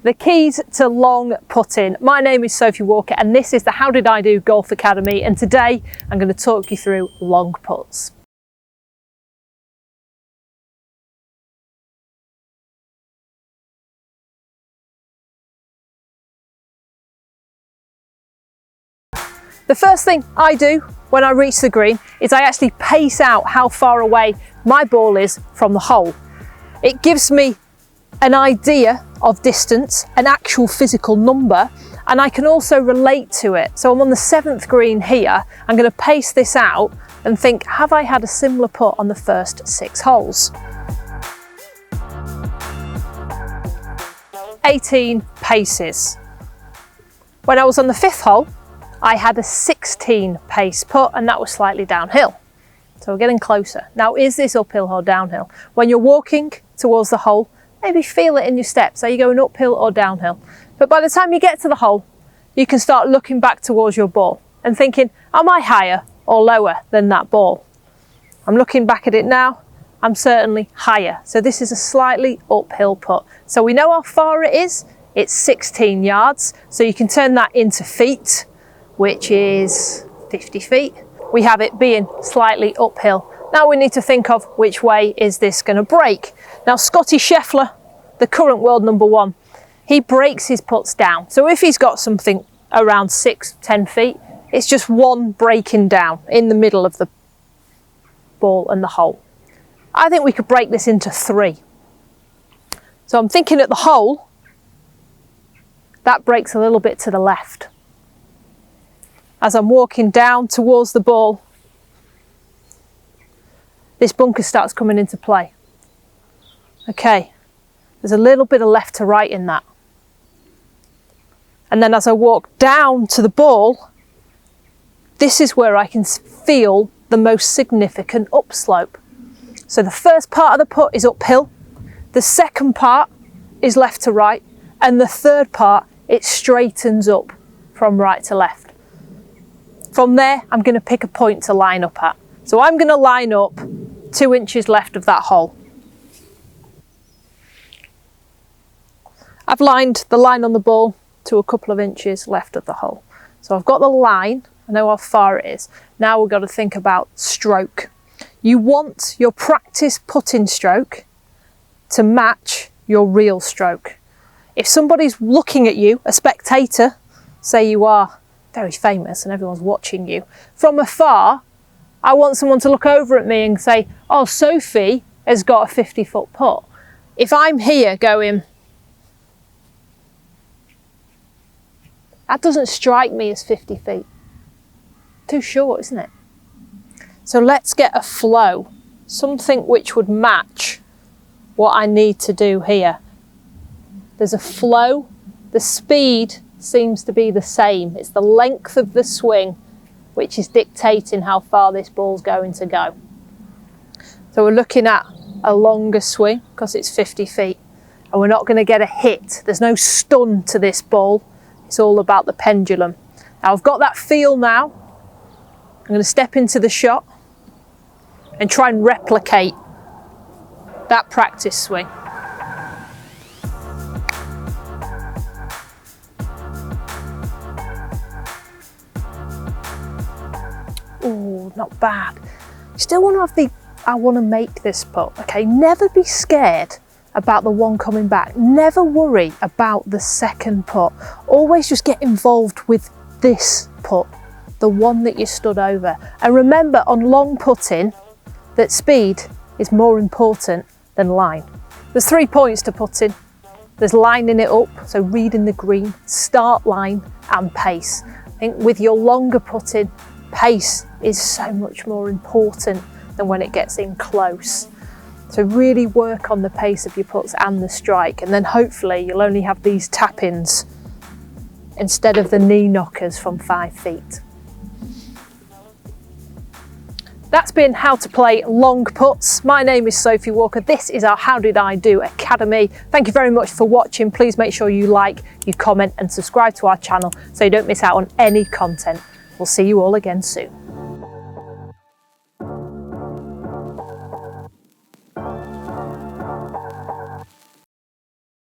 the keys to long putting. My name is Sophie Walker and this is the How Did I Do Golf Academy, and today I'm going to talk you through long putts. The first thing I do when I reach the green is I actually pace out how far away my ball is from the hole. It gives me an idea of distance, an actual physical number, and I can also relate to it. So I'm on the 7th green here. I'm going to pace this out and think, have I had a similar putt on the first 6 holes? 18 paces. When I was on the 5th hole, I had a 16 pace putt and that was slightly downhill. So we're getting closer. Now, is this uphill or downhill? When you're walking towards the hole, maybe feel it in your steps. Are you going uphill or downhill? But by the time you get to the hole, you can start looking back towards your ball and thinking, am I higher or lower than that ball? I'm looking back at it now. I'm certainly higher. So this is a slightly uphill putt. So we know how far it is. It's 16 yards. So you can turn that into feet, which is 50 feet. We have it being slightly uphill. Now we need to think of which way is this going to break. Now Scotty Scheffler, the current world #1, he breaks his putts down. So if he's got something around 6-10 feet, it's just one breaking down in the middle of the ball and the hole. I think we could break this into 3. So I'm thinking at the hole, that breaks a little bit to the left. As I'm walking down towards the ball, this bunker starts coming into play. Okay, there's a little bit of left to right in that. And then as I walk down to the ball, this is where I can feel the most significant upslope. So the first part of the putt is uphill, the second part is left to right, and the third part, it straightens up from right to left. From there, I'm going to pick a point to line up at. So I'm going to line up 2 inches left of that hole. I've lined the line on the ball to a couple of inches left of the hole. So I've got the line, I know how far it is. Now we've got to think about stroke. You want your practice putting stroke to match your real stroke. If somebody's looking at you, a spectator, say you are very famous and everyone's watching you, from afar, I want someone to look over at me and say, oh, Sophie has got a 50-foot putt. If I'm here going, that doesn't strike me as 50 feet. Too short, isn't it? So let's get a flow, something which would match what I need to do here. There's a flow, the speed seems to be the same. It's the length of the swing which is dictating how far this ball's going to go. So we're looking at a longer swing because it's 50 feet and we're not going to get a hit. There's no stun to this ball. It's all about the pendulum. Now I've got that feel now. I'm going to step into the shot and try and replicate that practice swing. Oh, not bad. You still want to have the, I want to make this putt, okay? Never be scared about the one coming back. Never worry about the second putt. Always just get involved with this putt, the one that you stood over. And remember on long putting that speed is more important than line. There's 3 points to putting. There's lining it up, so reading the green, start line and pace. I think with your longer putting, pace is so much more important than when it gets in close. So really work on the pace of your putts and the strike, and then hopefully you'll only have these tap-ins instead of the knee knockers from 5 feet. That's been how to play long putts. My name is Sophie Walker. This is our How Did I Do Academy. Thank you very much for watching. Please make sure you like, you comment and subscribe to our channel so you don't miss out on any content. We'll see you all again soon.